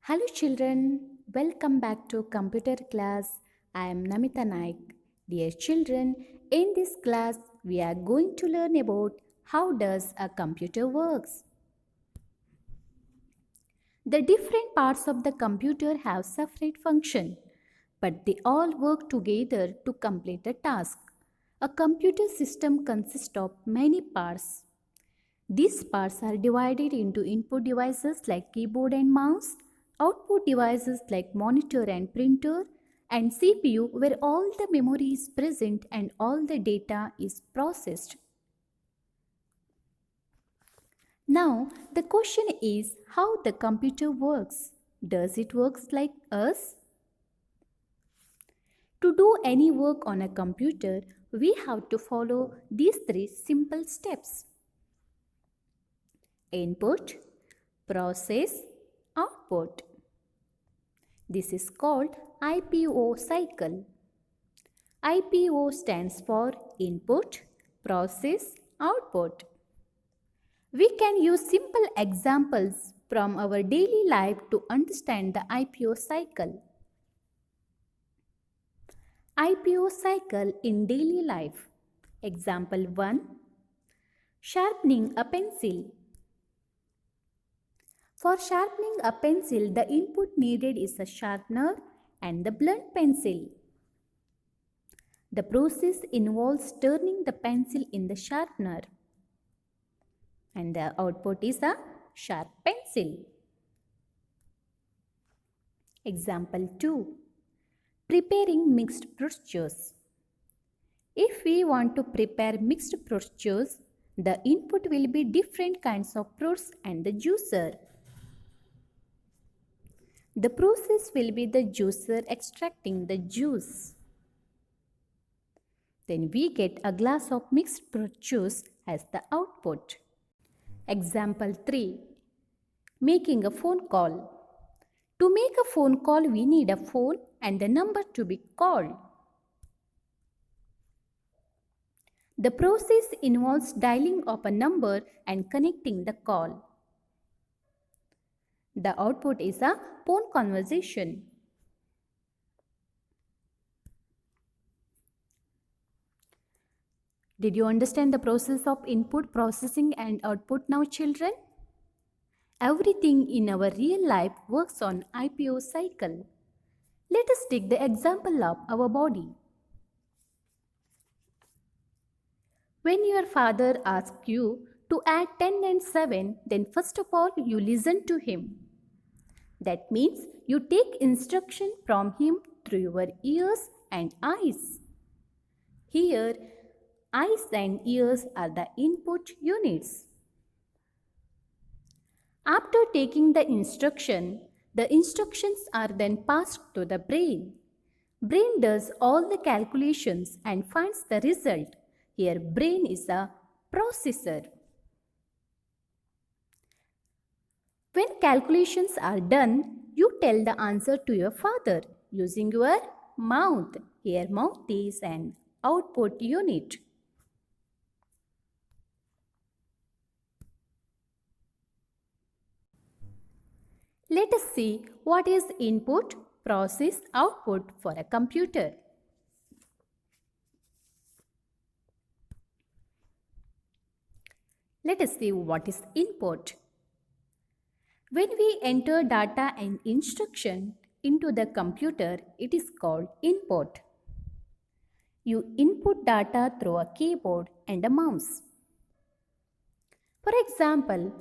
Hello children, welcome back to computer class. I am Namita Naik. Dear children, in this class we are going to learn about how does a computer works. The different parts of the computer have separate function, but they all work together to complete the task. A computer system consists of many parts. These parts are divided into input devices like keyboard and mouse, output devices like monitor and printer, and CPU where all the memory is present and all the data is processed. Now, the question is how the computer works. Does it work like us? To do any work on a computer, we have to follow these three simple steps. Input, process, output. This is called IPO cycle. IPO stands for input, process, output. We can use simple examples from our daily life to understand the IPO cycle. IPO cycle in daily life. Example 1. Sharpening a pencil. For sharpening a pencil, the input needed is a sharpener and the blunt pencil. The process involves turning the pencil in the sharpener and the output is a sharp pencil. Example 2. Preparing mixed fruit juice. If we want to prepare mixed fruit juice, the input will be different kinds of fruits and the juicer. The process will be the juicer extracting the juice. Then we get a glass of mixed fruit juice as the output. Example 3. Making a phone call. To make a phone call, we need a phone and the number to be called. The process involves dialing of a number and connecting the call. The output is a phone conversation. Did you understand the process of input, processing and output now, children? Everything in our real life works on IPO cycle. Let us take the example of our body. When your father asks you to add 10 and 7, then first of all you listen to him. That means you take instruction from him through your ears and eyes. Here, eyes and ears are the input units. After taking the instructions are then passed to the brain. Brain does all the calculations and finds the result. Here, brain is a processor. When calculations are done, you tell the answer to your father using your mouth. Here, mouth is an output unit. Let us see what is input, process, output for a computer. Let us see what is input. When we enter data and instruction into the computer, it is called input. You input data through a keyboard and a mouse. For example,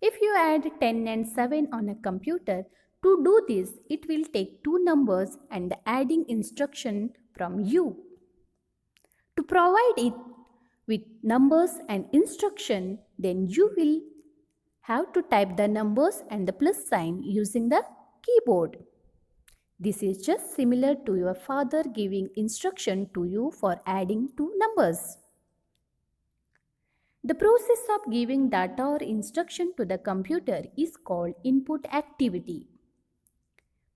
if you add 10 and 7 on a computer, to do this, it will take two numbers and the adding instruction from you. To provide it with numbers and instruction, then you will have to type the numbers and the plus sign using the keyboard. This is just similar to your father giving instruction to you for adding two numbers. The process of giving data or instruction to the computer is called input activity.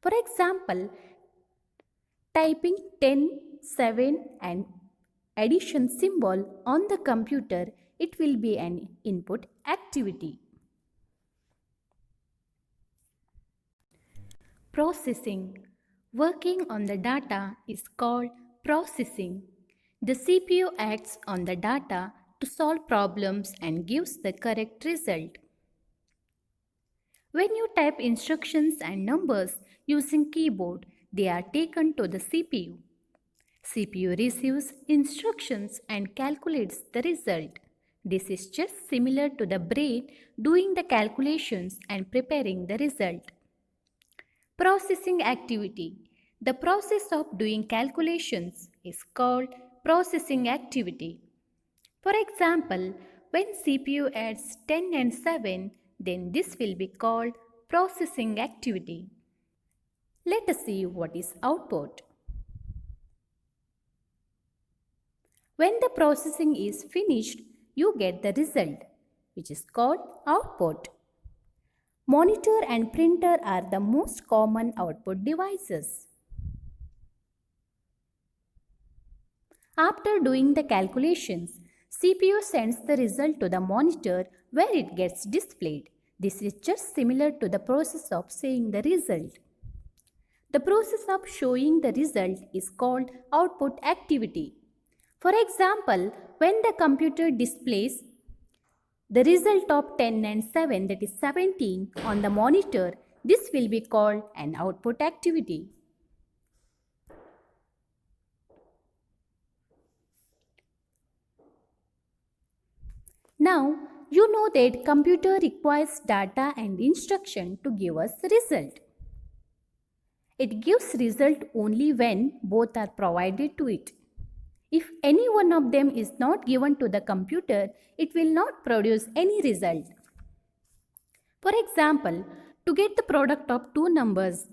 For example, typing 10, 7 and addition symbol on the computer, it will be an input activity. Processing. Working on the data is called processing. The CPU acts on the data to solve problems and gives the correct result. When you type instructions and numbers using keyboard, they are taken to the CPU. CPU receives instructions and calculates the result. This is just similar to the brain doing the calculations and preparing the result. Processing activity. The process of doing calculations is called processing activity. For example, when CPU adds 10 and 7, then this will be called processing activity. Let us see what is output. When the processing is finished, you get the result, which is called output. Monitor and printer are the most common output devices. After doing the calculations, CPU sends the result to the monitor where it gets displayed. This is just similar to the process of seeing the result. The process of showing the result is called output activity. For example, when the computer displays the result of 10 and 7, that is 17, on the monitor, this will be called an output activity. Now, you know that computer requires data and instruction to give us result. It gives result only when both are provided to it. If any one of them is not given to the computer, it will not produce any result. For example, to get the product of two numbers,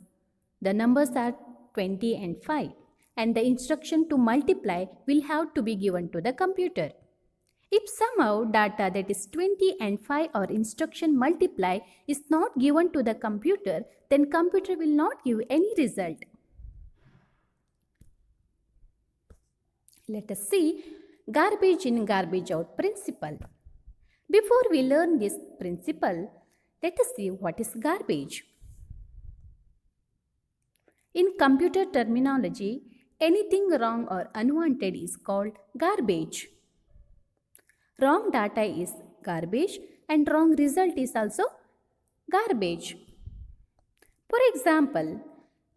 the numbers are 20 and 5, and the instruction to multiply will have to be given to the computer. If somehow data that is 20 and 5 or instruction multiply is not given to the computer, then computer will not give any result. Let us see garbage in, garbage out principle. Before we learn this principle, let us see what is garbage. In computer terminology, anything wrong or unwanted is called garbage. Wrong data is garbage and wrong result is also garbage. For example,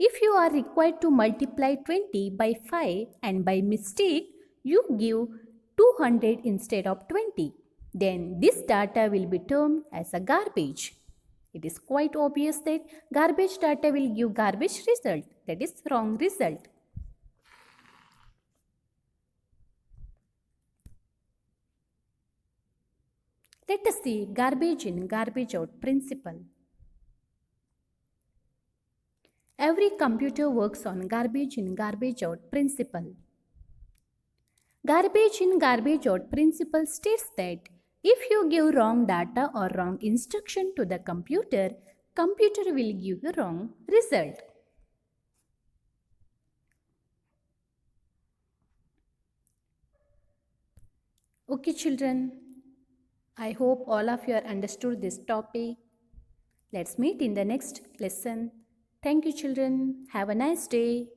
if you are required to multiply 20 by 5 and by mistake you give 200 instead of 20, then this data will be termed as a garbage. It is quite obvious that garbage data will give garbage result, that is wrong result. Let us see garbage in, garbage out principle. Every computer works on garbage in, garbage out principle. Garbage in, garbage out principle states that if you give wrong data or wrong instruction to the computer, computer will give you wrong result. Okay children, I hope all of you are understood this topic. Let's meet in the next lesson. Thank you children. Have a nice day.